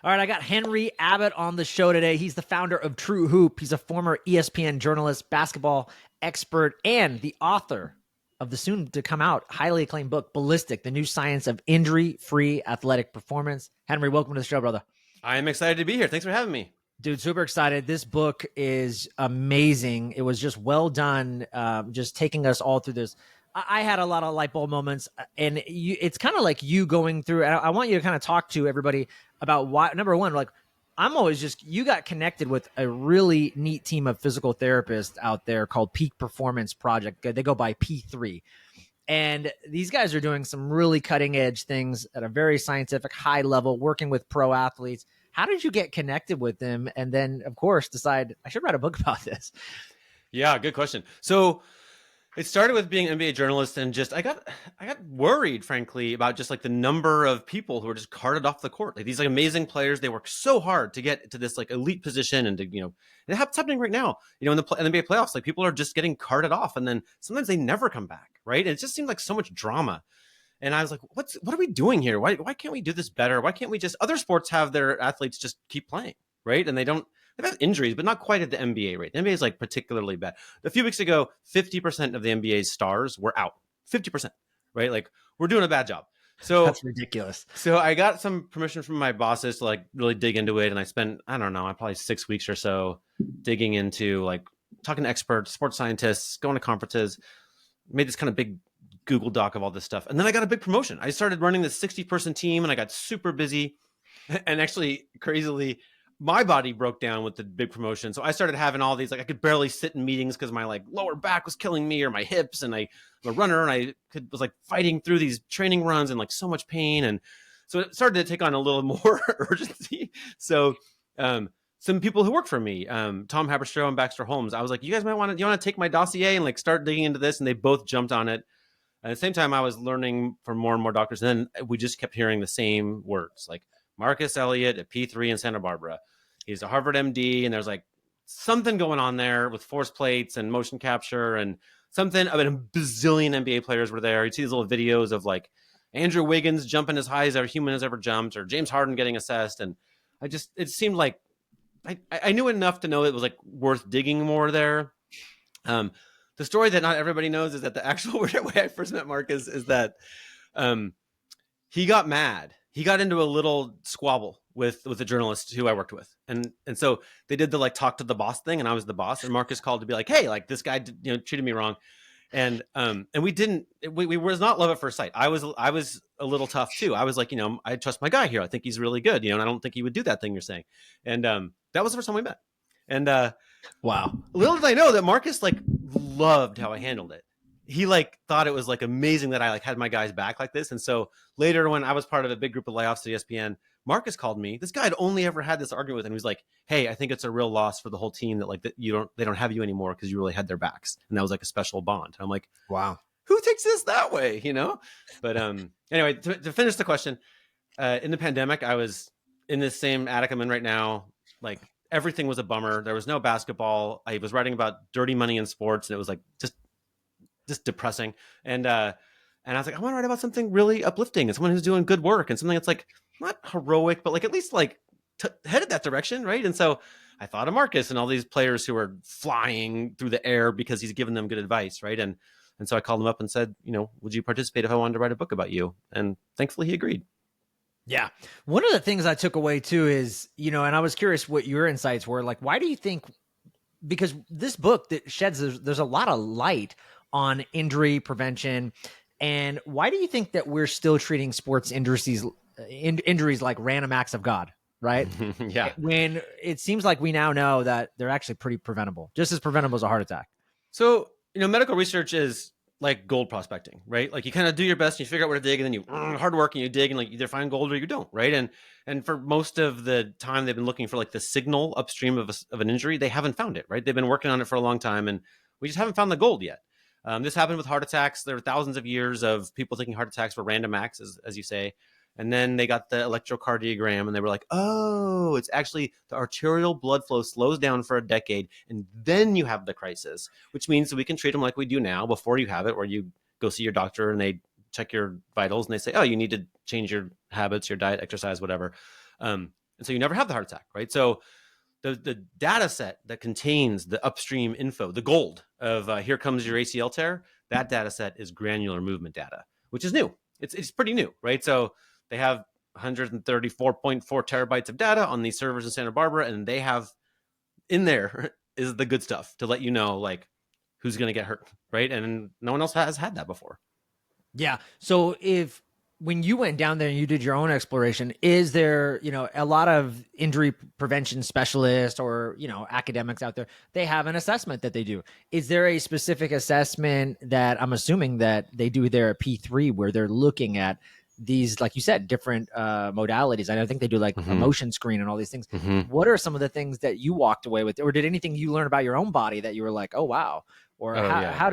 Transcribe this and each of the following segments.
All right, I got Henry Abbott on the show today. He's the founder of True Hoop. He's a former ESPN journalist, basketball expert, and the author of the soon to come out highly acclaimed book, Ballistic, the new science of injury-free athletic performance. Henry, welcome to the show, brother. I am excited to be here. Thanks for having me. Dude, super excited. This book is amazing. It was just well done, just taking us all through this. I had a lot of light bulb moments, and it's kind of like you going through. I want you to kind of talk to everybody about why. Number one, like I'm always just you got connected with a really neat team of physical therapists out there called Peak Performance Project. They go by P3. And these guys are doing some really cutting edge things at a very scientific high level, working with pro athletes. How did you get connected with them? And then, of course, decide I should write a book about this. Yeah, good question. So it started with being an NBA journalist, and just I got worried, frankly, about just like the number of people who are just carted off the court. Like these like amazing players, they work so hard to get to this like elite position, and to it's happening right now. In the NBA playoffs, like people are just getting carted off, and then sometimes they never come back, right? And it just seems like so much drama. And I was like, what are we doing here? Why can't we do this better? Why can't we just, other sports have their athletes just keep playing, right? And they've had injuries, but not quite at the NBA rate. The NBA is like particularly bad. A few weeks ago, 50% of the NBA's stars were out. 50%, right? Like we're doing a bad job. So that's ridiculous. So I got some permission from my bosses to like really dig into it. And I spent, I don't know, probably 6 weeks or so digging into like talking to experts, sports scientists, going to conferences, made this kind of big Google Doc of all this stuff. And then I got a big promotion. I started running this 60-person team, and I got super busy. And actually, crazily, my body broke down with the big promotion. So I started having all these, like I could barely sit in meetings because my like lower back was killing me, or my hips, and I'm a runner, and I was like fighting through these training runs and like so much pain. And so it started to take on a little more urgency. So some people who work for me, Tom Haberstroh and Baxter Holmes, I was like, you guys might want to take my dossier and like start digging into this. And they both jumped on it. At the same time, I was learning from more and more doctors. And then we just kept hearing the same words, like Marcus Elliott at P3 in Santa Barbara. He's a Harvard MD, and there's like something going on there with force plates and motion capture and something. I mean, a bazillion NBA players were there. You'd see these little videos of like Andrew Wiggins jumping as high as a human has ever jumped, or James Harden getting assessed. And it seemed like I knew enough to know it was like worth digging more there. The story that not everybody knows is that the actual way I first met Marcus is that he got mad. He got into a little squabble with a journalist who I worked with. And so they did the like talk to the boss thing, and I was the boss, and Marcus called to be like, hey, like this guy treated me wrong. And we was not love at first sight. I was a little tough too. I was like, I trust my guy here. I think he's really good, and I don't think he would do that thing you're saying. And that was the first time we met. And wow. Little did I know that Marcus like loved how I handled it. He like thought it was like amazing that I like had my guys back like this. And so later, when I was part of a big group of layoffs at ESPN, Marcus called me. This guy had only ever had this argument with him. He was like, hey, I think it's a real loss for the whole team that like that they don't have you anymore because you really had their backs. And that was like a special bond. And I'm like, wow, who takes this that way? But anyway, to finish the question, in the pandemic, I was in this same attic I'm in right now. Like everything was a bummer. There was no basketball. I was writing about dirty money in sports, and it was like just depressing. And I was like, I want to write about something really uplifting and someone who's doing good work and something that's like not heroic, but like at least like headed that direction, right? And so I thought of Marcus and all these players who are flying through the air because he's given them good advice, right? And so I called him up and said, would you participate if I wanted to write a book about you? And thankfully he agreed. Yeah. One of the things I took away too is, and I was curious what your insights were. Like, why do you think, because this book that sheds, there's a lot of light on injury prevention. And why do you think that we're still treating sports injuries like random acts of God, right? Yeah. When it seems like we now know that they're actually pretty preventable, just as preventable as a heart attack. So, medical research is like gold prospecting, right? Like you kind of do your best and you figure out where to dig, and then you hard work and you dig and like either find gold or you don't, right? And for most of the time they've been looking for like the signal upstream of an injury. They haven't found it, right? They've been working on it for a long time, and we just haven't found the gold yet. This happened with heart attacks. There were thousands of years of people taking heart attacks for random acts, as you say. And then they got the electrocardiogram, and they were like, oh, it's actually the arterial blood flow slows down for a decade, and then you have the crisis, which means that we can treat them like we do now before you have it, where you go see your doctor and they check your vitals and they say, oh, you need to change your habits, your diet, exercise, whatever. And And so you never have the heart attack, right? So the data set that contains the upstream info, the gold of here comes your ACL tear, that data set is granular movement data, which is new. It's pretty new, right? So they have 134.4 terabytes of data on these servers in Santa Barbara, and they have in there is the good stuff to let you know like who's going to get hurt, right? And no one else has had that before. Yeah. So if when you went down there and you did your own exploration, is there, a lot of injury prevention specialists or, academics out there, they have an assessment that they do. Is there a specific assessment that I'm assuming that they do there at P3 where they're looking at these, like you said, different modalities? I think they do like a motion screen and all these things. What are some of the things that you walked away with, or did anything you learn about your own body that you were like, oh, wow. Or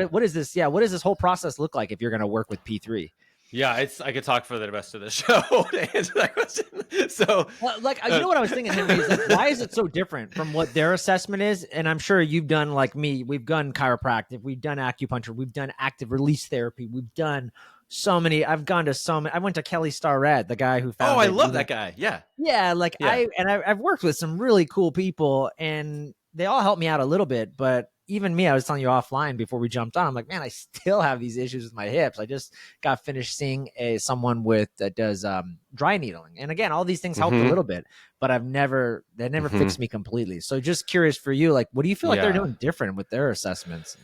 what is this? Yeah. What does this whole process look like if you're going to work with P3? Yeah, I could talk for the rest of the show to answer that question. So, you know what I was thinking, Henry, is like, why is it so different from what their assessment is? And I'm sure you've done like me. We've done chiropractic, we've done acupuncture, we've done active release therapy, we've done so many. I've gone to so many. I went to Kelly Starrett, the guy who found. Oh, I love that guy. Yeah, yeah. I've worked with some really cool people, and they all helped me out a little bit, but. Even me, I was telling you offline before we jumped on, I'm like, man, I still have these issues with my hips. I just got finished seeing someone that does dry needling. And again, all these things helped a little bit, but they never fixed me completely. So just curious for you, like, what do you feel like they're doing different with their assessments?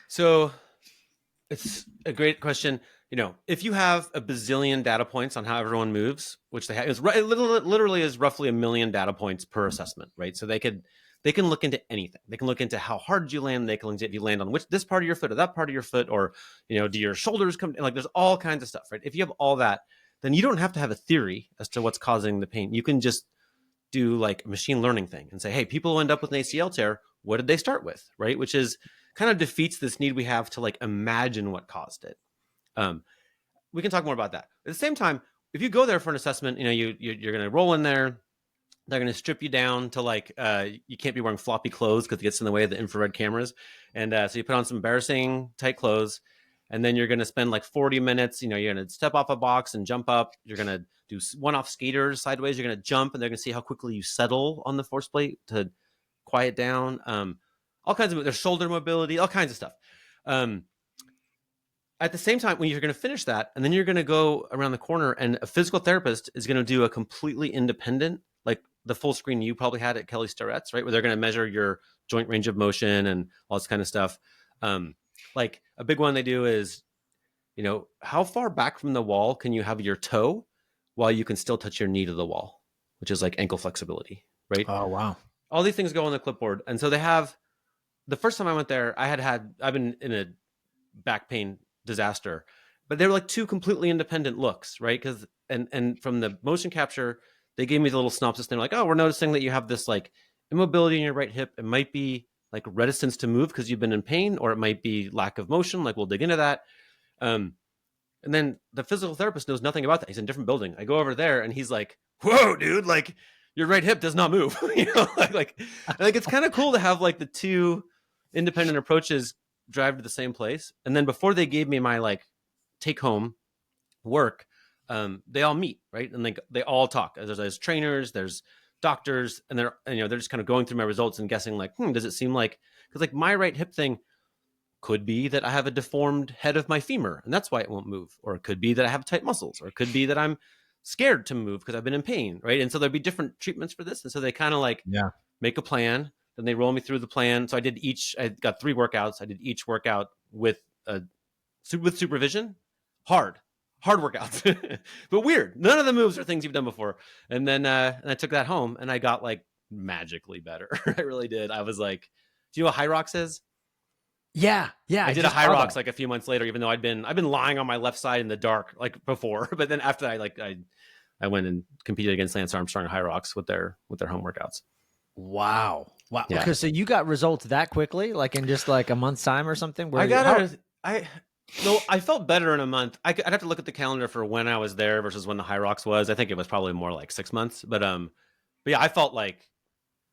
So it's a great question. If you have a bazillion data points on how everyone moves, which they have, it literally is roughly 1 million data points per assessment, right? So they can look into anything. They can look into how hard you land. They can look into if you land on this part of your foot or that part of your foot, or, do your shoulders come, like there's all kinds of stuff, right? If you have all that, then you don't have to have a theory as to what's causing the pain. You can just do like a machine learning thing and say, hey, people who end up with an ACL tear, what did they start with, right? Which is kind of defeats this need we have to like imagine what caused it. We can talk more about that. At the same time, if you go there for an assessment, you're going to roll in there. They're going to strip you down to like, you can't be wearing floppy clothes because it gets in the way of the infrared cameras. And so you put on some embarrassing tight clothes, and then you're going to spend like 40 minutes. You're going to step off a box and jump up. You're going to do one-off skaters sideways. You're going to jump, and they're going to see how quickly you settle on the force plate to quiet down. All kinds of, there's shoulder mobility, all kinds of stuff. At the same time, when you're going to finish that, and then you're going to go around the corner, and a physical therapist is going to do a completely independent, like the full screen you probably had at Kelly Starrett's, right? Where they're going to measure your joint range of motion and all this kind of stuff. Like a big one they do is, how far back from the wall can you have your toe while you can still touch your knee to the wall, which is like ankle flexibility, right? Oh, wow. All these things go on the clipboard. And so they have, the first time I went there, I've been in a back pain disaster, but they were like two completely independent looks, right? Because, and from the motion capture, they gave me the little synopsis. They're like, oh, we're noticing that you have this like immobility in your right hip. It might be like reticence to move because you've been in pain, or it might be lack of motion. Like we'll dig into that. And then the physical therapist knows nothing about that. He's in a different building. I go over there and he's like, whoa, dude, like your right hip does not move. like it's kind of cool to have like the two independent approaches drive to the same place. And then before they gave me my like take home work, they all meet, right? And they all talk. There's trainers, there's doctors, and they're just kind of going through my results and guessing like, does it seem like, because like my right hip thing could be that I have a deformed head of my femur and that's why it won't move, or it could be that I have tight muscles, or it could be that I'm scared to move because I've been in pain, right? And so there'd be different treatments for this, and so they kind of like make a plan. Then they roll me through the plan. So I got 3 workouts. I did each workout with supervision. Hard workouts, but weird. None of the moves are things you've done before. And then and I took that home, and I got like magically better. I really did. I was like, do you know what High Rocks is? Yeah. I did a High Rocks like a few months later, even though I've been lying on my left side in the dark like before. But then after I went and competed against Lance Armstrong at High Rocks with their home workouts. Wow. Yeah. Okay, so you got results that quickly, like in just like a month's time or something? I felt better in a month. I'd have to look at the calendar for when I was there versus when the High Rocks was. I think it was probably more like 6 months. But yeah, I felt like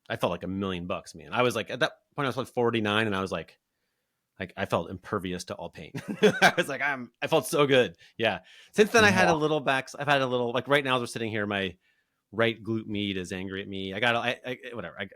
$1 million, man. I was like, at that point, I was like 49, and I was like I felt impervious to all pain. I was like, I felt so good. Yeah. Since then, I've had a little, like right now, as we're sitting here, my right glute med is angry at me. I got whatever. You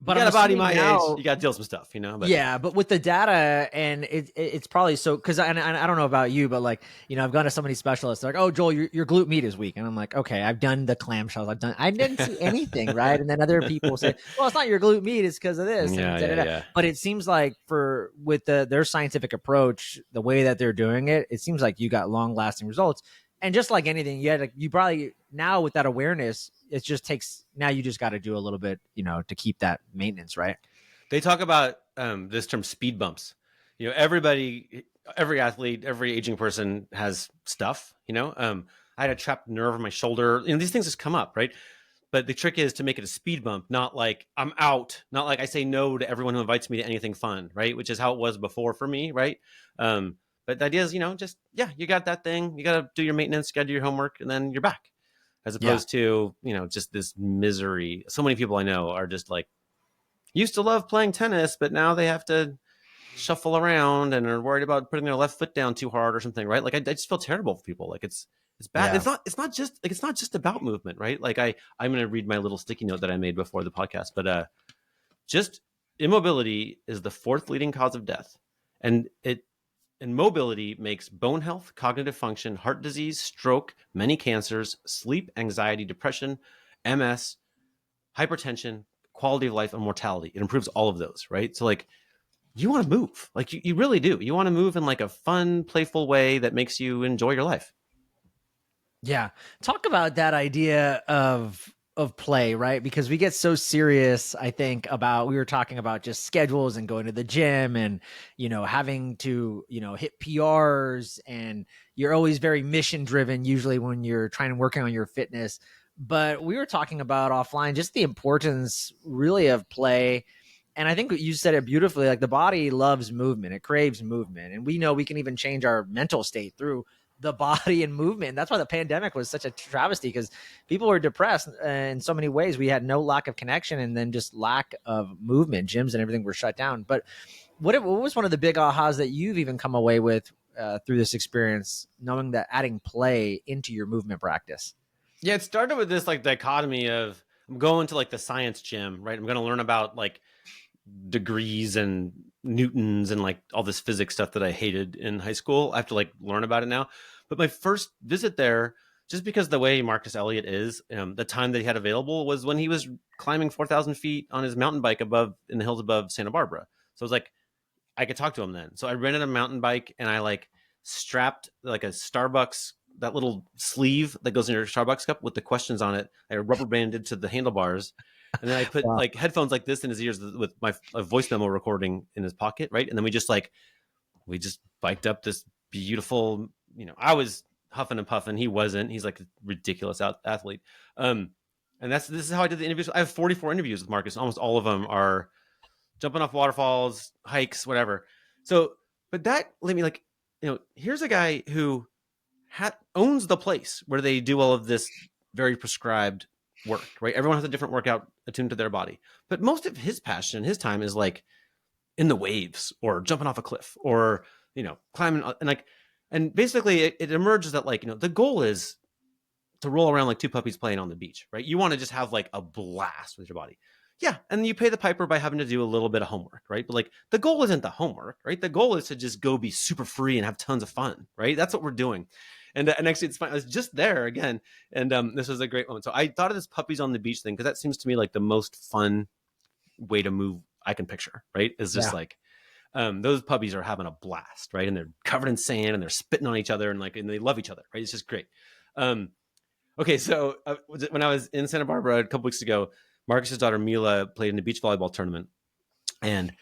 But I'm got a body assuming my age, now, you got to deal with some stuff, but yeah, but with the data, and it's probably so, because and I don't know about you, but like, I've gone to so many specialists. They're like, oh, Joel, your glute med is weak, and I'm like, okay, I've done the clamshells, I didn't see anything, right? And then other people say, well, it's not your glute med, it's because of this, and yeah, da, da, yeah, da. yeah. But it seems like with their scientific approach, the way that they're doing it, it seems like you got long lasting results. And just like anything, you probably now with that awareness, it just takes, now you just got to do a little bit, to keep that maintenance, right? They talk about this term speed bumps. Everybody, every athlete, every aging person has stuff. I had a trapped nerve in my shoulder. These things just come up, right? But the trick is to make it a speed bump, not like I'm out, not like I say no to everyone who invites me to anything fun, right? Which is how it was before for me, right? But the idea is, just you got that thing, you got to do your maintenance, you got to do your homework, and then you're back. As Yeah. opposed to just this misery. So many people I know are just like, used to love playing tennis, but now they have to shuffle around and are worried about putting their left foot down too hard or something, right? Like I just feel terrible for people. Like it's bad. Yeah. It's not just about movement, right? Like I'm going to read my little sticky note that I made before the podcast, but just immobility is the fourth leading cause of death, and mobility makes bone health, cognitive function, heart disease, stroke, many cancers, sleep, anxiety, depression, MS, hypertension, quality of life, and mortality. It improves all of those, right? So like you want to move, like you really do. You want to move in like a fun, playful way that makes you enjoy your life. Yeah. Talk about that idea of play, right? Because we get so serious, I think, about, we were talking about just schedules and going to the gym and, having to, hit PRs, and you're always very mission driven usually when you're trying to working on your fitness. But we were talking about offline just the importance really of play. And I think you said it beautifully, like the body loves movement, it craves movement. And we know we can even change our mental state through the body and movement. That's why the pandemic was such a travesty, because people were depressed in so many ways. We had no lack of connection, and then just lack of movement. Gyms and everything were shut down. But what was one of the big ahas that you've even come away with through this experience, knowing that adding play into your movement practice? Yeah, it started with this like dichotomy of I'm going to like the science gym, right? I'm going to learn about like degrees and newtons and like all this physics stuff that I hated in high school. I have to like learn about it now. But my first visit there, just because the way Marcus Elliott is, the time that he had available was when he was climbing 4,000 feet on his mountain bike above in the hills above Santa Barbara. So it was like I could talk to him then. So I rented a mountain bike and I like strapped like a Starbucks, that little sleeve that goes in your Starbucks cup with the questions on it. I rubber banded to the handlebars. And then I put Wow. like headphones like this in his ears with my voice memo recording in his pocket, right? And then we just biked up this beautiful, I was huffing and puffing. He wasn't. He's like a ridiculous athlete. And this is how I did the interviews. I have 44 interviews with Marcus. Almost all of them are jumping off waterfalls, hikes, whatever. So, but that let me like, here's a guy who owns the place where they do all of this very prescribed work, right? Everyone has a different workout attuned to their body, but most of his passion, his time is like in the waves or jumping off a cliff or climbing and basically it emerges that like the goal is to roll around like two puppies playing on the beach, right? You want to just have like a blast with your body. Yeah, and you pay the piper by having to do a little bit of homework, right? But like the goal isn't the homework, right? The goal is to just go be super free and have tons of fun, right? That's what we're doing. And actually, it's fun. I was just there again, and this was a great moment. So I thought of this puppies on the beach thing because that seems to me like the most fun way to move I can picture, right? Is just Yeah. like those puppies are having a blast, right? And they're covered in sand and they're spitting on each other and they love each other, right? It's just great. Okay, so when I was in Santa Barbara a couple weeks ago, Marcus's daughter Mila played in a beach volleyball tournament, and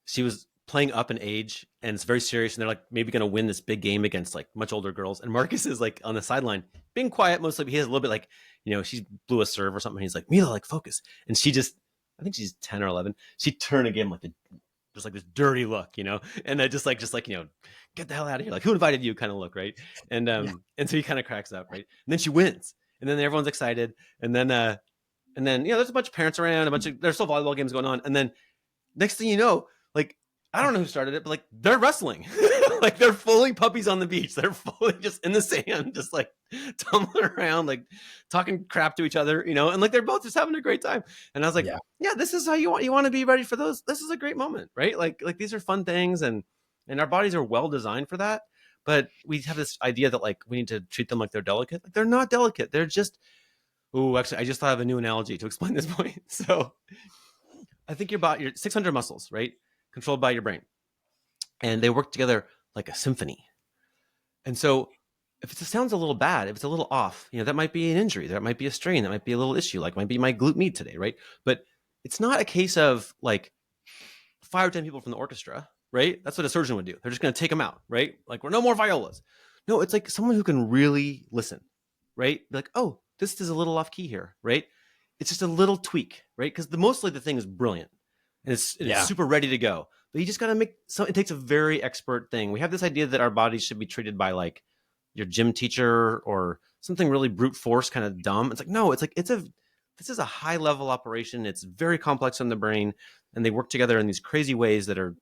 she was playing up in age, and it's very serious. And they're like maybe going to win this big game against like much older girls. And Marcus is like on the sideline, being quiet mostly. But he has a little bit like she blew a serve or something. He's like, Mila, like focus, and she just, I think she's 10 or 11. She turned and gave him like just like this dirty look, and I just like get the hell out of here, like who invited you kind of look, right? And Yeah. and so he kind of cracks up, right? And then she wins, and then everyone's excited, and then there's a bunch of parents around, there's still volleyball games going on, and then next thing you know, like I don't know who started it, but like they're wrestling. Like they're fully puppies on the beach. They're fully just in the sand, just like tumbling around, like talking crap to each other, you know, and like they're both just having a great time. And I was like, Yeah. yeah, this is how you want to be ready for those. This is a great moment, right? Like these are fun things, and our bodies are well designed for that. But we have this idea that like we need to treat them like they're delicate. Like they're not delicate. They're just, oh, actually, I just thought of a new analogy to explain this point. So I think your 600 muscles, right? Controlled by your brain. And they work together like a symphony. And so if it sounds a little bad, if it's a little off, you know, that might be an injury, that might be a strain, that might be a little issue, like might be my glute med today, right? But it's not a case of like fire 10 people from the orchestra, right? That's what a surgeon would do. They're just going to take them out, right? Like we're no more violas. No, it's like someone who can really listen, right? Be like, oh, this is a little off key here, right? It's just a little tweak, right? Because mostly the thing is brilliant and it's super ready to go. But you just got to make so it takes a very expert thing. We have this idea that our bodies should be treated by like your gym teacher or something really brute force kind of dumb. It's like, no, it's like this is a high level operation. It's very complex in the brain and they work together in these crazy ways that are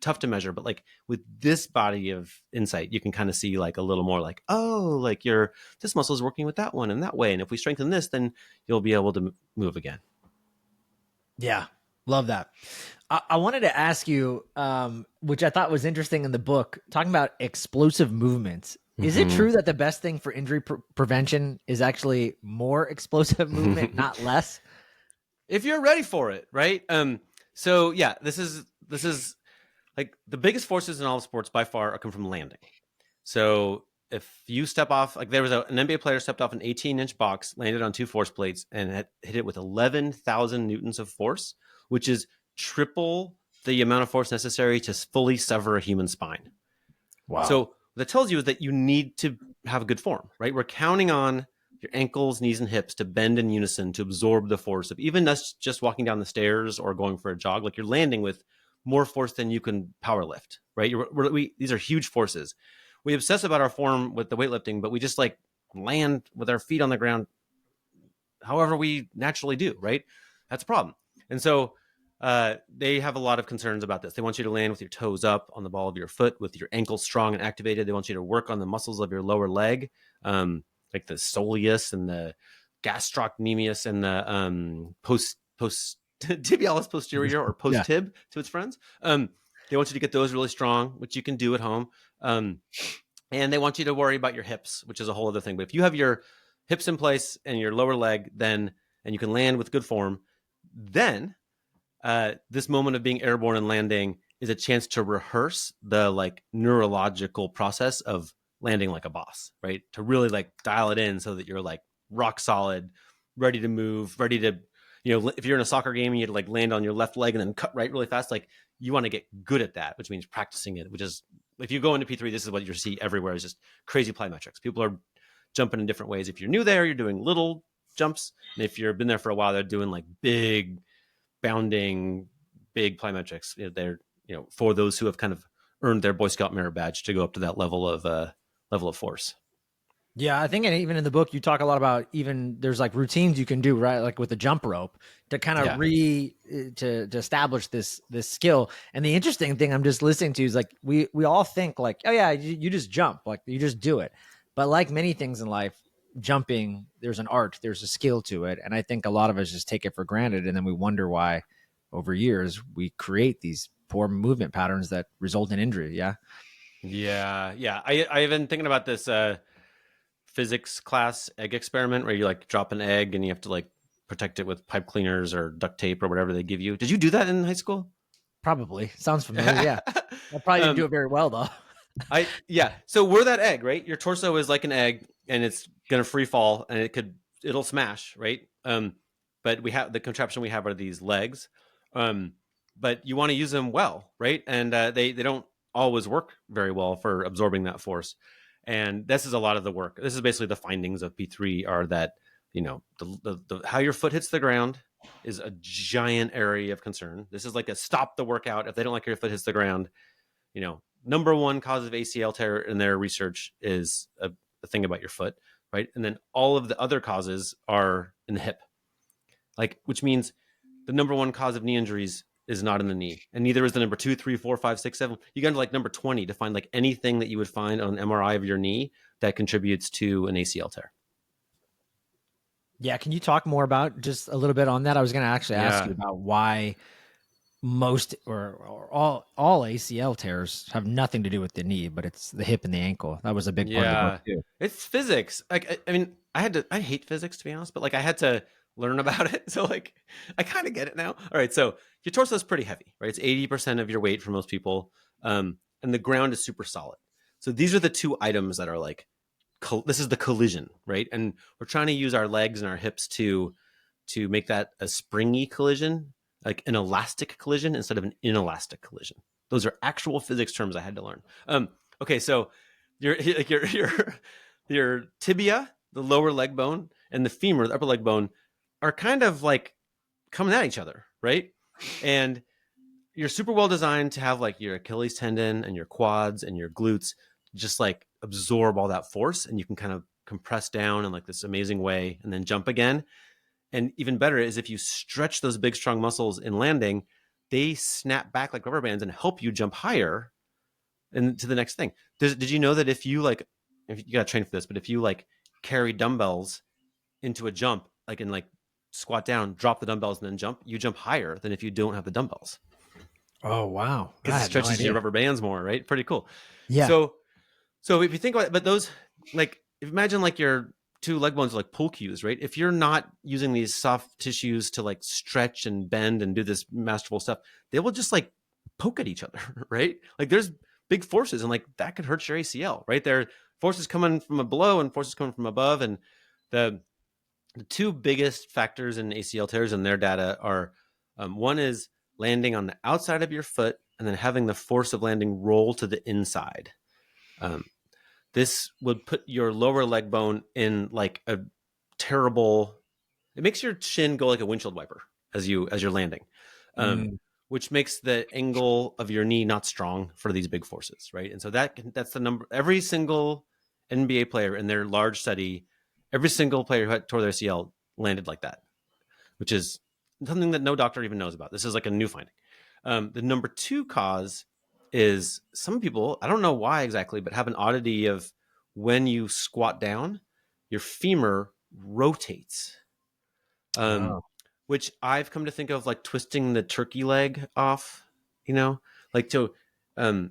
tough to measure. But like with this body of insight, you can kind of see like a little more like, oh, like this muscle is working with that one in that way. And if we strengthen this, then you'll be able to move again. Yeah. Love that. I wanted to ask you, which I thought was interesting in the book, talking about explosive movements. Is it true that the best thing for injury prevention is actually more explosive movement, not less? If you're ready for it, right? So yeah, this is like the biggest forces in all sports by far come from landing. So if you step off, like there was an NBA player stepped off an 18-inch box, landed on 2 force plates, and hit it with 11,000 newtons of force, which is triple the amount of force necessary to fully sever a human spine. Wow. So what that tells you is that you need to have a good form, right? We're counting on your ankles, knees, and hips to bend in unison to absorb the force of even us just walking down the stairs or going for a jog. Like you're landing with more force than you can power lift, right? These are huge forces. We obsess about our form with the weightlifting, but we just like land with our feet on the ground however we naturally do, right? That's a problem. And so they have a lot of concerns about this. They want you to land with your toes up on the ball of your foot, with your ankles strong and activated. They want you to work on the muscles of your lower leg, like the soleus and the gastrocnemius and the post tibialis posterior or post tib to its friends. They want you to get those really strong, which you can do at home. And they want you to worry about your hips, which is a whole other thing. But if you have your hips in place and your lower leg, and you can land with good form, then this moment of being airborne and landing is a chance to rehearse the like neurological process of landing like a boss, right? To really like dial it in so that you're like rock solid, ready to move, ready to, you know, if you're in a soccer game and you like land on your left leg and then cut right really fast, like you want to get good at that, which means practicing it, which is if you go into P3, this is what you see everywhere is just crazy plyometrics. People are jumping in different ways. If you're new there, you're doing little jumps. And if you've been there for a while, they're doing like big bounding, big plyometrics. They're, you know, for those who have kind of earned their Boy Scout merit badge to go up to that level of force. Yeah, I think even in the book you talk a lot about even there's like routines you can do, right? Like with the jump rope to kind of to establish this skill. And the interesting thing I'm just listening to is like we all think like, oh yeah, you just jump, like you just do it. But like many things in life, jumping, there's an art, there's a skill to it. And I think a lot of us just take it for granted. And then we wonder why over years we create these poor movement patterns that result in injury. Yeah. Yeah. I've been thinking about this physics class egg experiment where you like drop an egg and you have to like protect it with pipe cleaners or duct tape or whatever they give you. Did you do that in high school? Probably. Sounds familiar. Yeah. I probably didn't do it very well though. So we're that egg, right? Your torso is like an egg and it's going to free fall and it'll smash, right? But we have the contraption we have are these legs. But you want to use them well, right? And they don't always work very well for absorbing that force. And this is a lot of the work. This is basically the findings of P3 are that, you know, the how your foot hits the ground is a giant area of concern. This is like a stop the workout if they don't like your foot hits the ground. You know, number one cause of ACL tear in their research is a thing about your foot, right? And then all of the other causes are in the hip, like, which means the number one cause of knee injuries is not in the knee, and neither is the number 2, 3, 4, 5, 6, 7. You got to like number 20 to find like anything that you would find on an MRI of your knee that contributes to an ACL tear. Yeah, can you talk more about just a little bit on that? I was going to actually ask you Yeah. about why most or all ACL tears have nothing to do with the knee, but it's the hip and the ankle. That was a big part of the book Yeah. too. It's physics. Like I mean, I hate physics to be honest, but like I had to learn about it. So like I kind of get it now. All right, so your torso is pretty heavy, right? It's 80% of your weight for most people. And the ground is super solid. So these are the two items that are like this is the collision, right? And we're trying to use our legs and our hips to make that a springy collision, like an elastic collision instead of an inelastic collision. Those are actual physics terms I had to learn. Okay, so your like your tibia, the lower leg bone, and the femur, the upper leg bone, are kind of like coming at each other, right? And you're super well designed to have like your Achilles tendon and your quads and your glutes just like absorb all that force, and you can kind of compress down in like this amazing way and then jump again. And even better is if you stretch those big strong muscles in landing, they snap back like rubber bands and help you jump higher and to the next thing. Did you know that if you like, if you got to train for this, but if you like carry dumbbells into a jump, like and like squat down, drop the dumbbells and then jump, you jump higher than if you don't have the dumbbells Oh wow, I because it had no stretches your idea. rubber bands more, right? Pretty cool. Yeah. So if you think about it, but those like imagine like your two leg bones are like pull cues, right? If you're not using these soft tissues to like stretch and bend and do this masterful stuff, they will just like poke at each other, right? Like there's big forces and like that could hurt your ACL, right? There are forces coming from below and forces coming from above. And the two biggest factors in ACL tears in their data are one is landing on the outside of your foot and then having the force of landing roll to the inside. Um, this would put your lower leg bone in like a terrible. It makes your shin go like a windshield wiper as you're landing, um, Mm. which makes the angle of your knee not strong for these big forces, right? And so that's the number. Every single NBA player in their large study, every single player who had tore their ACL landed like that, which is something that no doctor even knows about. This is like a new finding. The number two cause is some people, I don't know why exactly, but have an oddity of when you squat down, your femur rotates, um, Oh. which I've come to think of like twisting the turkey leg off, you know, like to, um,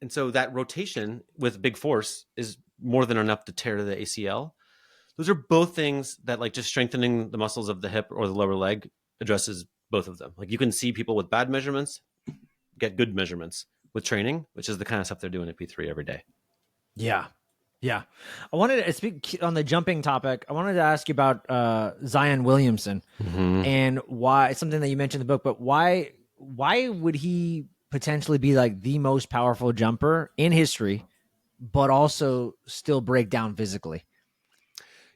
and so that rotation with big force is more than enough to tear the ACL. Those are both things that like just strengthening the muscles of the hip or the lower leg addresses both of them. Like you can see people with bad measurements get good measurements with training, which is the kind of stuff they're doing at P3 every day. Yeah. Yeah. I wanted to speak on the jumping topic. I wanted to ask you about Zion Williamson Mm-hmm. and why, something that you mentioned in the book, but why would he potentially be like the most powerful jumper in history, but also still break down physically?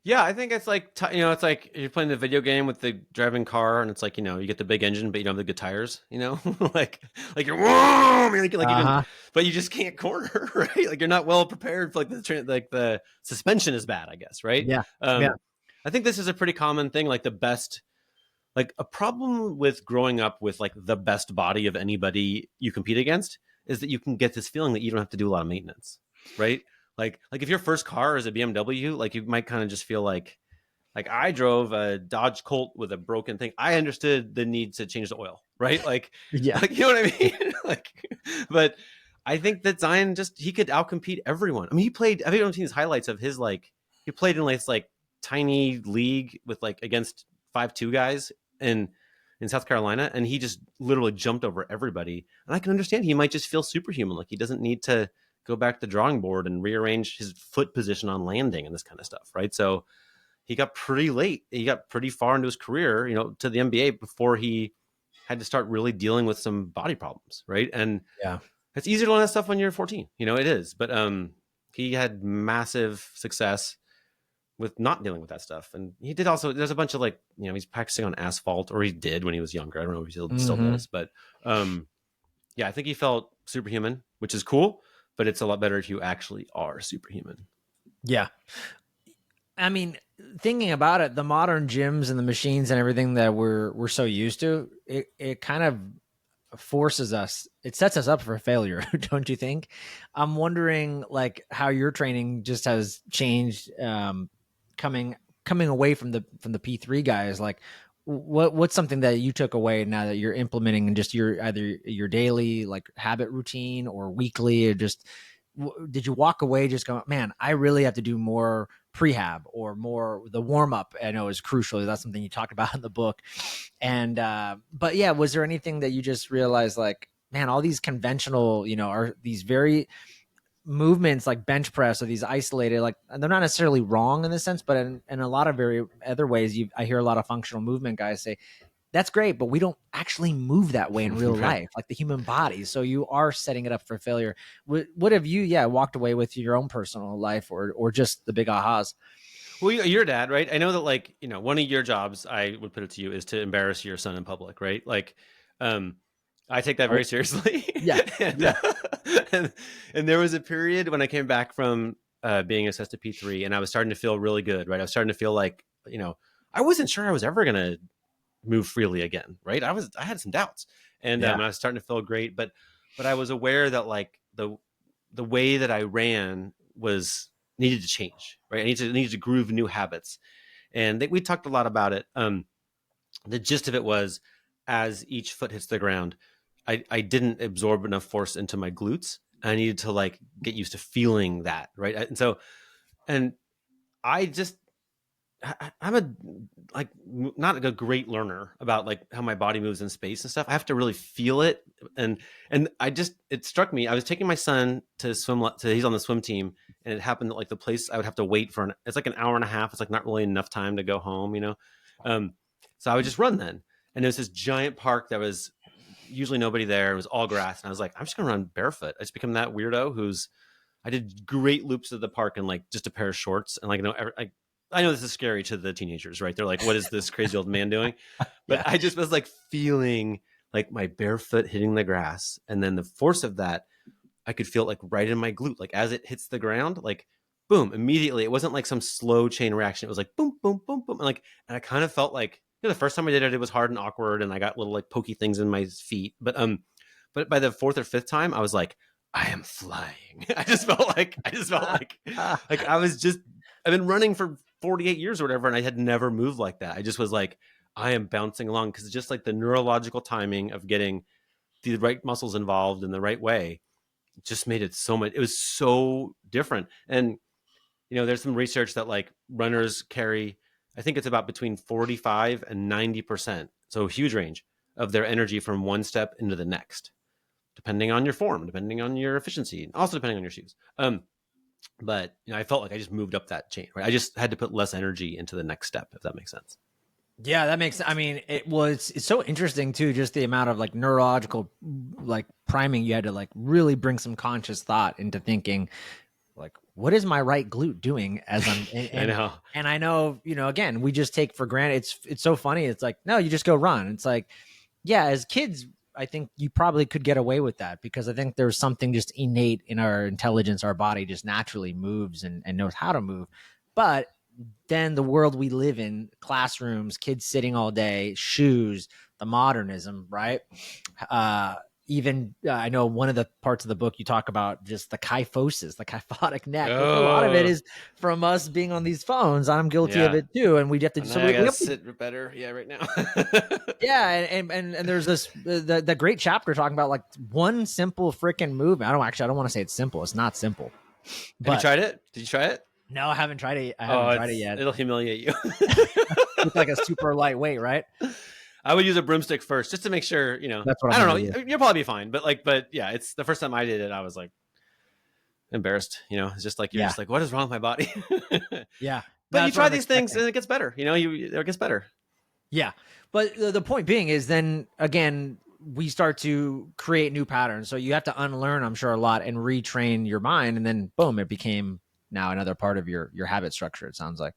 Yeah, I think it's like it's like you're playing the video game with the driving car, and it's like you get the big engine, but you don't have the good tires. Like you're whoa, like you can, Uh-huh. but you just can't corner, right? Like you're not well prepared for like the suspension is bad, I guess, right? Yeah. Yeah. I think this is a pretty common thing. Like the best, like a problem with growing up with like the best body of anybody you compete against is that you can get this feeling that you don't have to do a lot of maintenance, right? Like if your first car is a BMW, like you might kind of just feel like I drove a Dodge Colt with a broken thing. I understood the need to change the oil, right? Yeah. Like you know what I mean? Like, but I think that Zion he could outcompete everyone. I mean, he played. I haven't seen his highlights of his like he played in like tiny league with like against 5'2" guys in South Carolina, and he just literally jumped over everybody. And I can understand he might just feel superhuman, like he doesn't need to go back to the drawing board and rearrange his foot position on landing and this kind of stuff, right? So he got pretty late. He got pretty far into his career, to the NBA before he had to start really dealing with some body problems, right? And Yeah. it's easier to learn that stuff when you're 14, it is. But he had massive success with not dealing with that stuff. And he did also, there's a bunch of like, he's practicing on asphalt, or he did when he was younger. I don't know if he still Mm-hmm. does, but yeah, I think he felt superhuman, which is cool, but it's a lot better if you actually are superhuman. Yeah. I mean, thinking about it, the modern gyms and the machines and everything that we're so used to, it kind of forces us, it sets us up for failure, don't you think? I'm wondering like how your training just has changed, coming away from the P3 guys. Like what's something that you took away now that you're implementing in just your either your daily like habit routine or weekly, or just did you walk away just going, man, I really have to do more prehab or more the warm up? I know is crucial. That's something you talked about in the book. And but yeah, was there anything that you just realized like, man, all these conventional, are these very movements like bench press or these isolated, like they're not necessarily wrong in this sense, but in a lot of very other ways, I hear a lot of functional movement guys say that's great, but we don't actually move that way in real Right. life, like the human body. So you are setting it up for failure. What have you, walked away with your own personal life, or just the big ahas? Well, you're a dad, right? I know that, like, one of your jobs, I would put it to you, is to embarrass your son in public, right? Like, um, I take that Oh, very seriously. yeah, and, yeah, and there was a period when I came back from being assessed to P3, and I was starting to feel really good, right? I was starting to feel like, I wasn't sure I was ever going to move freely again, right? I had some doubts, and yeah, I was starting to feel great, but I was aware that, like, the way that I ran was needed to change, right? I needed to groove new habits, and we talked a lot about it. The gist of it was, as each foot hits the ground, I didn't absorb enough force into my glutes. I needed to, like, get used to feeling that, right? And so, and I just I'm a, like, not a great learner about, like, how my body moves in space and stuff. I have to really feel it, and it struck me. I was taking my son to swim. He's on the swim team, and it happened that, like, the place I would have to wait for it's like an hour and a half. It's like not really enough time to go home. So I would just run then, and there's this giant park that was usually nobody there. It was all grass, and I was like, I'm just gonna run barefoot. I just become that weirdo who's I did great loops of the park in, like, just a pair of shorts, and, like, I know this is scary to the teenagers, right? They're like, "What is this crazy old man doing?" But yeah, I just was, like, feeling like my barefoot hitting the grass, and then the force of that, I could feel it, like, right in my glute, like, as it hits the ground, like, boom, immediately. It wasn't like some slow chain reaction. It was like boom, boom, boom, boom, and I kind of felt like, the first time I did it, it was hard and awkward, and I got little, like, pokey things in my feet. But by the fourth or fifth time, I was like, I am flying. Like I was just, I've been running for 48 years or whatever, and I had never moved like that. I just was like, I am bouncing along, because it's just like the neurological timing of getting the right muscles involved in the right way just made it so much. It was so different. And, there's some research that, like, runners carry, I think it's about between 45 and 90%. So a huge range of their energy from one step into the next, depending on your form, depending on your efficiency, and also depending on your shoes. But I felt like I just moved up that chain, right? I just had to put less energy into the next step, if that makes sense. yeah. That makes. I mean, it's so interesting too. Just the amount of like neurological like priming you had to like really bring some conscious thought into thinking like, what is my right glute doing as I'm I know. and I know, again, we just take for granted. It's so funny. It's like, no, you just go run. It's like, yeah, as kids, I think you probably could get away with that because I think there's something just innate in our intelligence. Our body just naturally moves and knows how to move. But then the world we live in, classrooms, kids sitting all day, shoes, the modernism, right? Even I know one of the parts of the book you talk about just the kyphosis, the kyphotic neck, which a lot of it Oh, is from us being on these phones. I'm guilty of yeah. it too, and we have to. And So now I we gotta have to. sit better. Yeah, right now. Yeah, and there's this the great chapter talking about like one simple freaking move. I don't want to say it's simple. It's not simple, Have you but tried it? Did you try it? no, I haven't tried it. I Oh, haven't tried it yet. it'll humiliate you. Look like a super lightweight, right? I would use a broomstick first, just to make sure. That's what I I'm don't gonna do. know. You'll probably be fine, but yeah, it's the first time I did it. I was like embarrassed. It's just like you're Yeah, just like, what is wrong with my body? yeah. But you That's what try I'm these things expecting. and it gets better. It gets better. Yeah. But the point being is then again, we start to create new patterns. So you have to unlearn, I'm sure, a lot and retrain your mind. And then boom, it became now another part of your habit structure, it sounds like.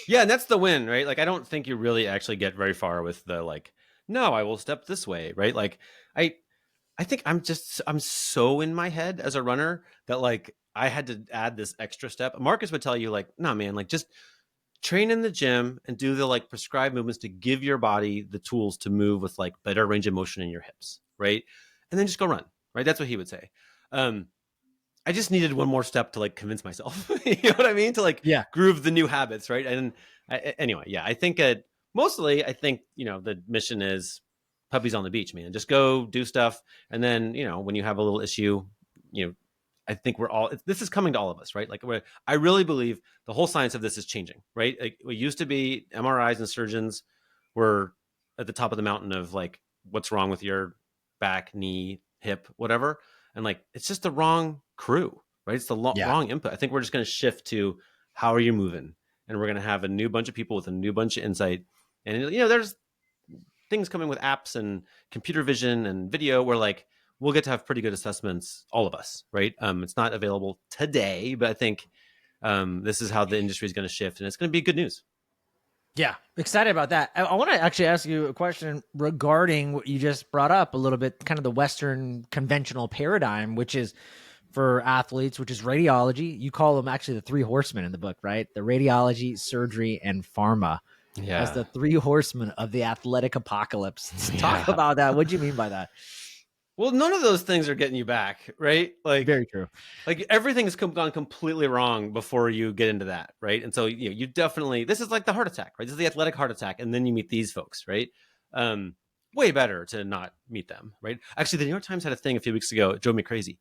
Yeah, and that's the win, right? Like, I don't think you really actually get very far with the, like, no, I will step this way, right? Like, I I think I'm so in my head as a runner that, like, I had to add this extra step. Marcus would tell you, like, no, man, like, just train in the gym and do the, like, prescribed movements to give your body the tools to move with, like, better range of motion in your hips. right? And then just go run, right? That's what he would say. I just needed one more step to like convince myself, you know what I mean? To like Yeah. groove the new habits, right? And anyway, yeah, I think mostly, I think, you know, the mission is puppies on the beach, man. Just go do stuff. And then, you know, when you have a little issue, you know, I think this is coming to all of us, right? Like, I really believe the whole science of this is changing, right? Like, it used to be MRIs and surgeons were at the top of the mountain of like, what's wrong with your back, knee, hip, whatever. And like, it's just the wrong crew, right? It's the Yeah. wrong input. I think we're just going to shift to how are you moving? And we're going to have a new bunch of people with a new bunch of insight. And, you know, there's things coming with apps and computer vision and video where like, we'll get to have pretty good assessments, all of us, right? It's not available today, but I think this is how the industry is going to shift, and it's going to be good news. Yeah, excited about that. I want to actually ask you a question regarding what you just brought up a little bit, kind of the Western conventional paradigm, which is for athletes, which is radiology. You call them actually the three horsemen in the book, right? The radiology, surgery, and pharma. Yeah. As the three horsemen of the athletic apocalypse. Talk Yeah. about that. What do you mean by that? Well, none of those things are getting you back, right? Like, very true. Like, everything has gone completely wrong before you get into that, right? And so you definitely, this is like the heart attack, right? This is the athletic heart attack, and then you meet these folks, right? Way better to not meet them, right? Actually, the New York Times had a thing a few weeks ago. It drove me crazy.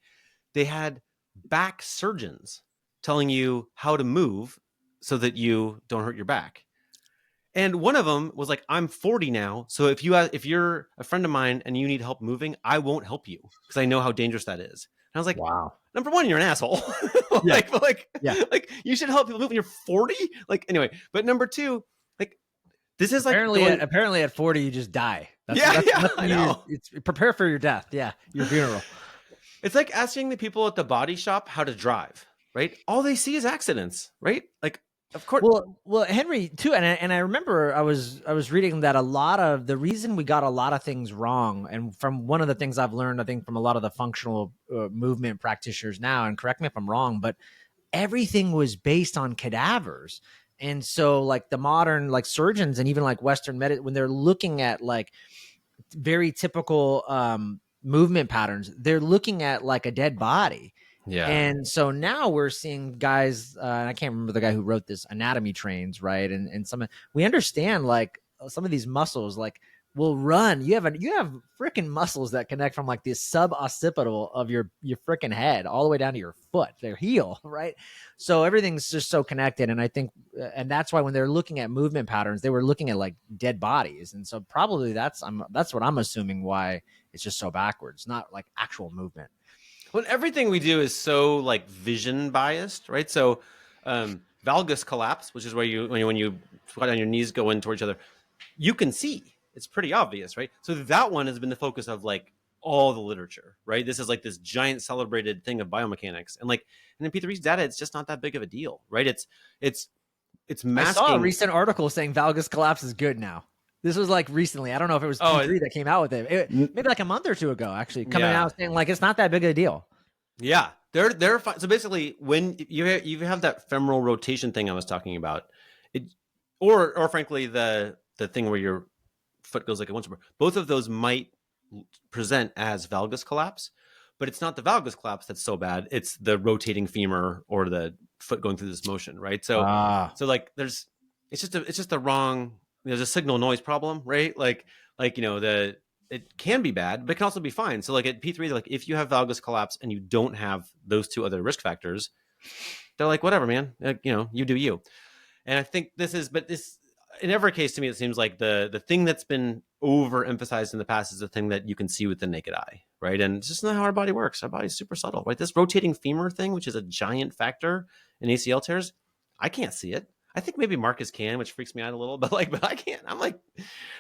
They had back surgeons telling you how to move so that you don't hurt your back. And one of them was like, I'm 40 now, so if you're a friend of mine and you need help moving, I won't help you because I know how dangerous that is. And I was like, wow. Number one, you're an asshole. like you should help people move when you're 40. Like, anyway, but number two, like, this is like apparently at 40 you just die. That's I know. It's prepare for your death. Yeah, your funeral. It's like asking the people at the body shop how to drive, right? All they see is accidents, right? Like, of course. Well, Henry too, and I remember I was reading that a lot of the reason we got a lot of things wrong, and from one of the things I've learned, I think from a lot of the functional movement practitioners now, and correct me if I'm wrong, but everything was based on cadavers, and so like the modern like surgeons and even like Western medicine, when they're looking at like very typical movement patterns, they're looking at like a dead body. Yeah. And so now we're seeing guys, and I can't remember the guy who wrote this, anatomy trains, right? And we understand like some of these muscles like will run. You have freaking muscles that connect from like the suboccipital of your freaking head all the way down to your foot, their heel, right? So everything's just so connected. And I think, and that's why when they're looking at movement patterns, they were looking at like dead bodies. And so probably that's what I'm assuming why it's just so backwards, not like actual movement. Well, everything we do is so like vision biased, right? So valgus collapse, which is where when you squat on your knees, go in toward each other, you can see. It's pretty obvious, right? So that one has been the focus of like all the literature, right? This is like this giant celebrated thing of biomechanics, and in P3's data, it's just not that big of a deal, right? It's masking. I saw a recent article saying valgus collapse is good now. This was like recently. I don't know if it was P3 that came out with it. Maybe like a month or two ago, actually, coming out saying like it's not that big of a deal. Yeah, they're fine. So basically, when you have that femoral rotation thing I was talking about, or frankly the thing where your foot goes like it wants to, both of those might present as valgus collapse, but it's not the valgus collapse that's so bad. It's the rotating femur or the foot going through this motion, right? So like it's just the wrong. There's a signal noise problem, right? Like it can be bad, but it can also be fine. So like at P3, like if you have valgus collapse and you don't have those two other risk factors, they're like, whatever, man, you do you. And I think this in every case to me, it seems like the thing that's been overemphasized in the past is the thing that you can see with the naked eye, right? And it's just not how our body works. Our body's super subtle, right? This rotating femur thing, which is a giant factor in ACL tears, I can't see it. I think maybe Marcus can, which freaks me out a little, but I can't. I'm like,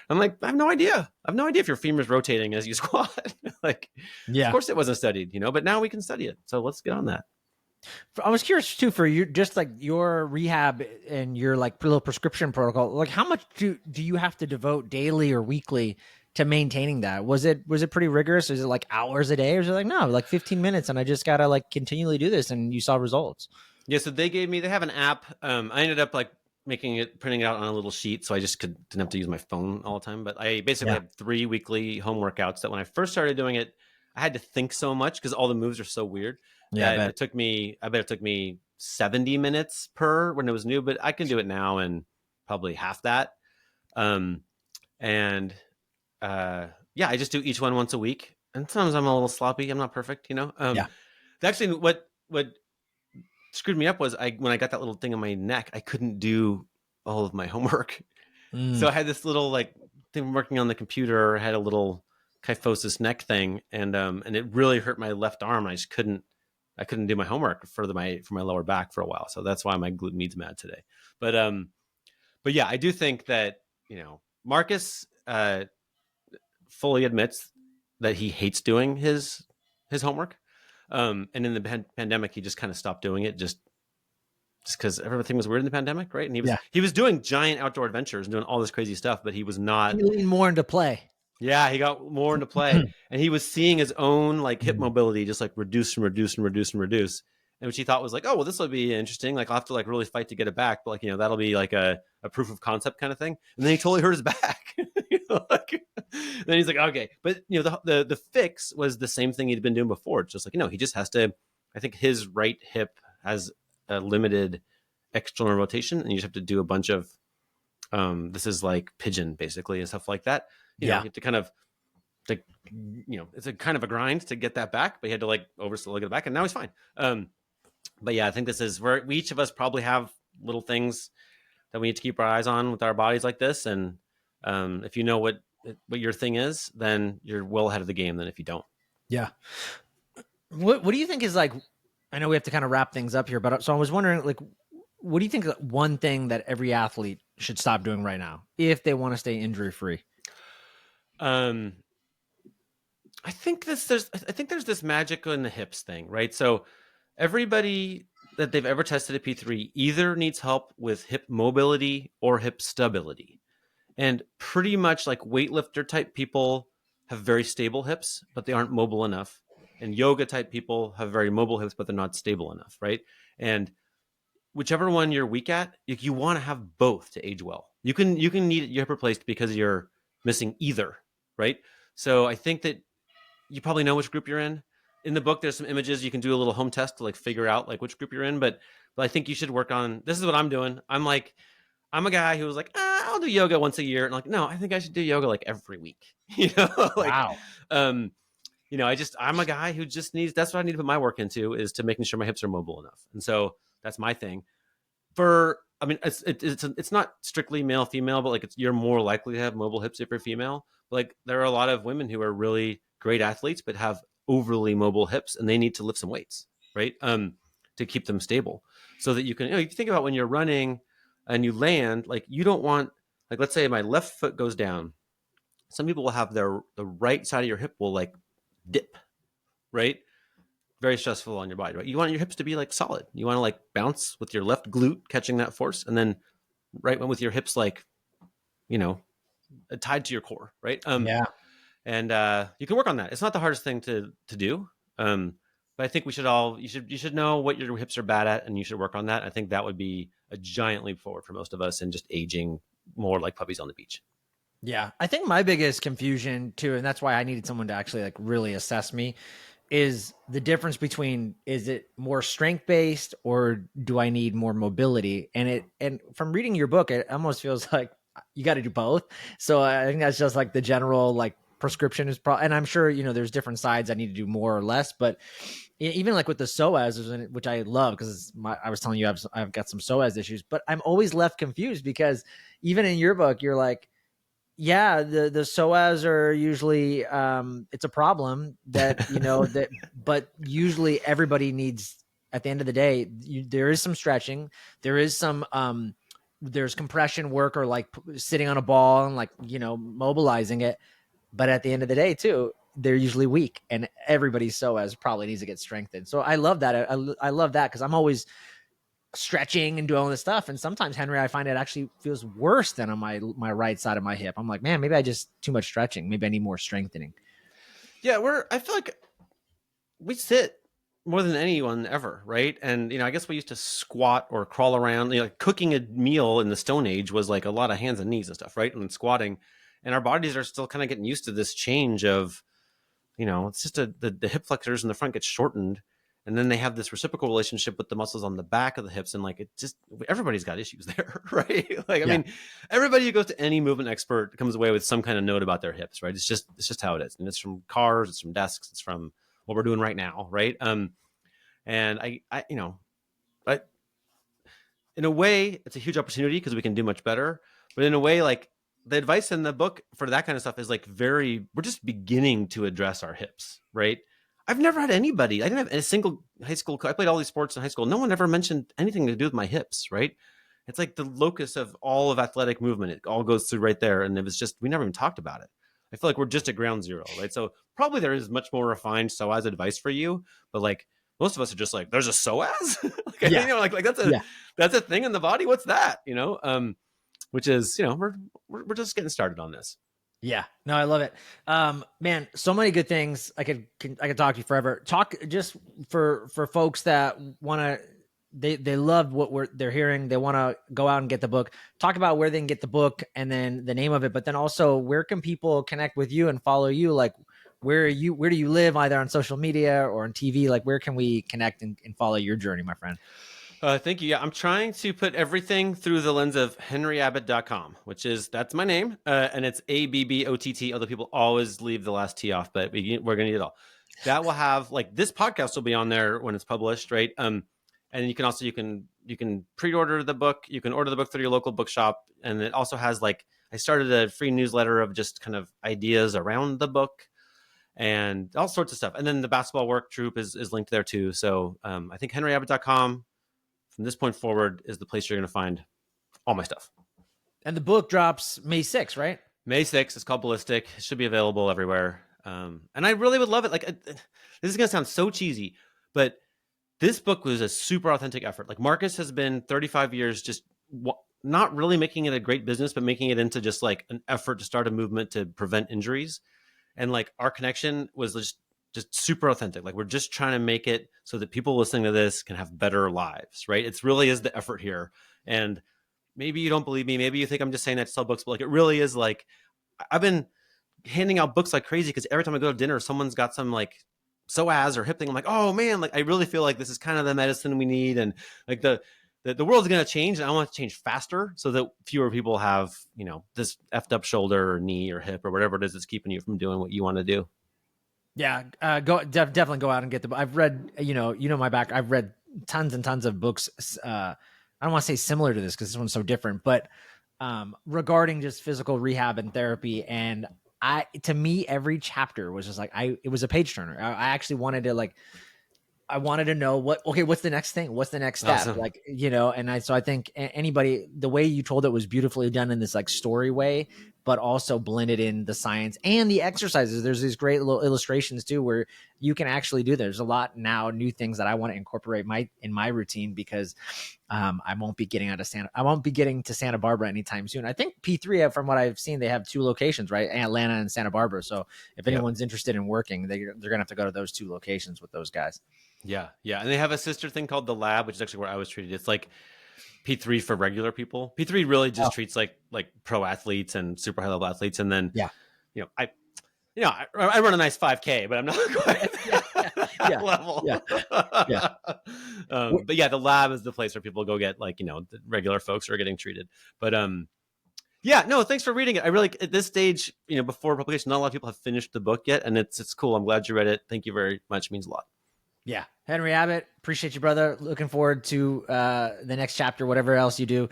I have no idea. I have no idea if your femur is rotating as you squat. Of course it wasn't studied, but now we can study it. So let's get on that. I was curious too, for you, just like your rehab and your like little prescription protocol, like how much do you have to devote daily or weekly to maintaining that? Was it pretty rigorous? Is it like hours a day, or is it like, no, like 15 minutes and I just got to like continually do this and you saw results? Yeah, so they have an app. I ended up like printing it out on a little sheet, so I just didn't have to use my phone all the time. But I basically Yeah. have 3 weekly home workouts that when I first started doing it, I had to think so much because all the moves are so weird Yeah, I that bet. I bet it took me 70 minutes per when it was new, but I can do it now in probably half that. Um, and yeah, I just do each one once a week. And sometimes I'm a little sloppy. I'm not perfect, you know. Yeah. Actually, what screwed me up was when I got that little thing on my neck, I couldn't do all of my homework. So Mm. I had this little like thing working on the computer. I had a little kyphosis neck thing, and it really hurt my left arm. I couldn't do my homework for my lower back for a while. So that's why my glute med's mad today. But but yeah, I do think that Marcus fully admits that he hates doing his homework. And in the pandemic, he just kind of stopped doing it just because everything was weird in the pandemic, right? And Yeah. he was doing giant outdoor adventures and doing all this crazy stuff, but he was not. He leaned more into play. Yeah, he got more into play, and he was seeing his own like hip mobility just like reduce and reduce and reduce and reduce, and which he thought was like, oh well, this will be interesting. Like I'll have to like really fight to get it back, but like that'll be like a proof of concept kind of thing. And then he totally hurt his back. Then he's like, okay, but the fix was the same thing he'd been doing before. It's just like he just has to. I think his right hip has a limited external rotation, and you just have to do a bunch of this is like pigeon basically and stuff like that. You have to kind of it's a kind of a grind to get that back, but he had to like overstill get it back, and now he's fine. But yeah, I think this is where each of us probably have little things that we need to keep our eyes on with our bodies like this. And if you know what your thing is, then you're well ahead of the game than if you don't. Yeah. What do you think is like, I know we have to kind of wrap things up here, but so I was wondering, like, what do you think one thing that every athlete should stop doing right now if they want to stay injury free? I think there's this magic in the hips thing, right? So everybody that they've ever tested at P3 either needs help with hip mobility or hip stability. And pretty much like weightlifter type people have very stable hips, but they aren't mobile enough. And yoga type people have very mobile hips, but they're not stable enough, right? And whichever one you're weak at, you want to have both to age well. You can need your hip replaced because you're missing either, right? So I think that you probably know which group you're in. In the book, there's some images you can do a little home test to like figure out like which group you're in. But I think you should work on. This is what I'm doing. I'm a guy who was like, I'll do yoga once a year, and like, no, I think I should do yoga like every week. Like, Wow. I'm a guy who just needs. That's what I need to put my work into is to making sure my hips are mobile enough, and so that's my thing. It's not strictly male female, but like you're more likely to have mobile hips if you're female. Like there are a lot of women who are really great athletes but have overly mobile hips, and they need to lift some weights, right? To keep them stable, so that you can. You think about when you're running and you land, like you don't want, like let's say my left foot goes down. Some people will have the right side of your hip will like dip, right? Very stressful on your body, right? You want your hips to be like solid. You want to like bounce with your left glute catching that force, and then right one with your hips like, tied to your core, right? Yeah. And you can work on that. It's not the hardest thing to do. But I think you should know what your hips are bad at, and you should work on that. I think that would be a giant leap forward for most of us in just aging more like puppies on the beach. Yeah. I think my biggest confusion too, and that's why I needed someone to actually like really assess me, is the difference between, is it more strength based or do I need more mobility? And from reading your book, it almost feels like you got to do both. So I think that's just like the general like prescription is and I'm sure, there's different sides I need to do more or less, but even like with the psoas, which I love because I was telling you I've got some psoas issues, but I'm always left confused because even in your book, you're like, yeah, the psoas are usually it's a problem that that, but usually everybody needs, at the end of the day, there is some stretching, there is some there's compression work or like sitting on a ball and like mobilizing it, but at the end of the day too, they're usually weak, and everybody's psoas probably needs to get strengthened. So I love that. I love that because I'm always stretching and doing all this stuff, and sometimes, Henry, I find it actually feels worse than on my right side of my hip. I'm like, man, maybe I just too much stretching, maybe I need more strengthening. Yeah, I feel like we sit more than anyone ever, right? And I guess we used to squat or crawl around. Like cooking a meal in the Stone Age was like a lot of hands and knees and stuff, right? And squatting, and our bodies are still kind of getting used to this change of, it's just the hip flexors in the front get shortened, and then they have this reciprocal relationship with the muscles on the back of the hips, and like it just everybody's got issues there, right? Like I mean, everybody who goes to any movement expert comes away with some kind of note about their hips, right? It's just how it is, and it's from cars, it's from desks, it's from what we're doing right now, right? And I in a way, it's a huge opportunity because we can do much better. But in a way, like the advice in the book for that kind of stuff is like we're just beginning to address our hips, right? I've never had anybody, I didn't have a single high school, I played all these sports in high school. No one ever mentioned anything to do with my hips, right? It's like the locus of all of athletic movement. It all goes through right there. And it was just, we never even talked about it. I feel like we're just at ground zero, right? So probably there is much more refined psoas advice for you, but like most of us are just like, there's a psoas? Like, like that's a thing in the body. What's that? Which is, we're just getting started on this. Yeah, no, I love it. Man, so many good things. I could talk to you forever. Talk just for folks that want to, they love what they're hearing. They want to go out and get the book. Talk about where they can get the book and then the name of it, but then also where can people connect with you and follow you? Like where do you live, either on social media or on TV? Like where can we connect and follow your journey, my friend? Thank you. Yeah, I'm trying to put everything through the lens of henryabbott.com, that's my name. And it's ABBOTT, although people always leave the last T off, but we're going to need it all. That will have, like, this podcast will be on there when it's published, right? And you can also, you can pre-order the book. You can order the book through your local bookshop. And it also has, like, I started a free newsletter of just kind of ideas around the book and all sorts of stuff. And then the basketball work troop is linked there too. So I think henryabbott.com from this point forward is the place you're going to find all my stuff. And the book drops May 6th, right? May 6th. It's called Ballistic. It should be available everywhere. And I really would love it. Like, this is going to sound so cheesy, but this book was a super authentic effort. Like, Marcus has been 35 years just not really making it a great business, but making it into just like an effort to start a movement to prevent injuries. And like our connection was just super authentic. Like, we're just trying to make it so that people listening to this can have better lives, right? It's really is the effort here. And maybe you don't believe me. Maybe you think I'm just saying that to sell books, but like, it really is. Like, I've been handing out books like crazy because every time I go to dinner, someone's got some like psoas or hip thing. I'm like, oh man, like I really feel like this is kind of the medicine we need. And like the world's going to change, and I want it to change faster so that fewer people have, this effed up shoulder or knee or hip or whatever it is that's keeping you from doing what you want to do. Yeah, definitely go out and get the book. I've read, my back. I've read tons and tons of books. I don't want to say similar to this because this one's so different, but regarding just physical rehab and therapy. And to me, every chapter was just like it was a page turner. I actually wanted to I wanted to know what's the next thing? What's the next step? Awesome. Like, so I think anybody, the way you told it was beautifully done in this like story way, but also blended in the science and the exercises. There's these great little illustrations too, where you can actually do. There's a lot now, new things that I want to incorporate in my routine because I won't be getting to Santa Barbara anytime soon. I think P3, from what I've seen, they have 2 locations, right? Atlanta and Santa Barbara. So if anyone's interested in working, they're going to have to go to those 2 locations with those guys. Yeah. And they have a sister thing called The Lab, which is actually where I was treated. It's like P3 for regular people. P3 really just treats like pro athletes and super high level athletes. And then, I run a nice 5K, but I'm not quite that level. But yeah, The Lab is the place where people go get the regular folks who are getting treated. But thanks for reading it. I really, at this stage, before publication, not a lot of people have finished the book yet, and it's cool. I'm glad you read it. Thank you very much. It means a lot. Yeah. Henry Abbott, appreciate you, brother. Looking forward to the next chapter, whatever else you do.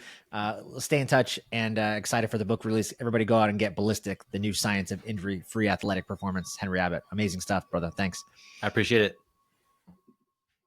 Stay in touch and excited for the book release. Everybody go out and get Ballistic, the new science of injury-free athletic performance. Henry Abbott. Amazing stuff, brother. Thanks. I appreciate it.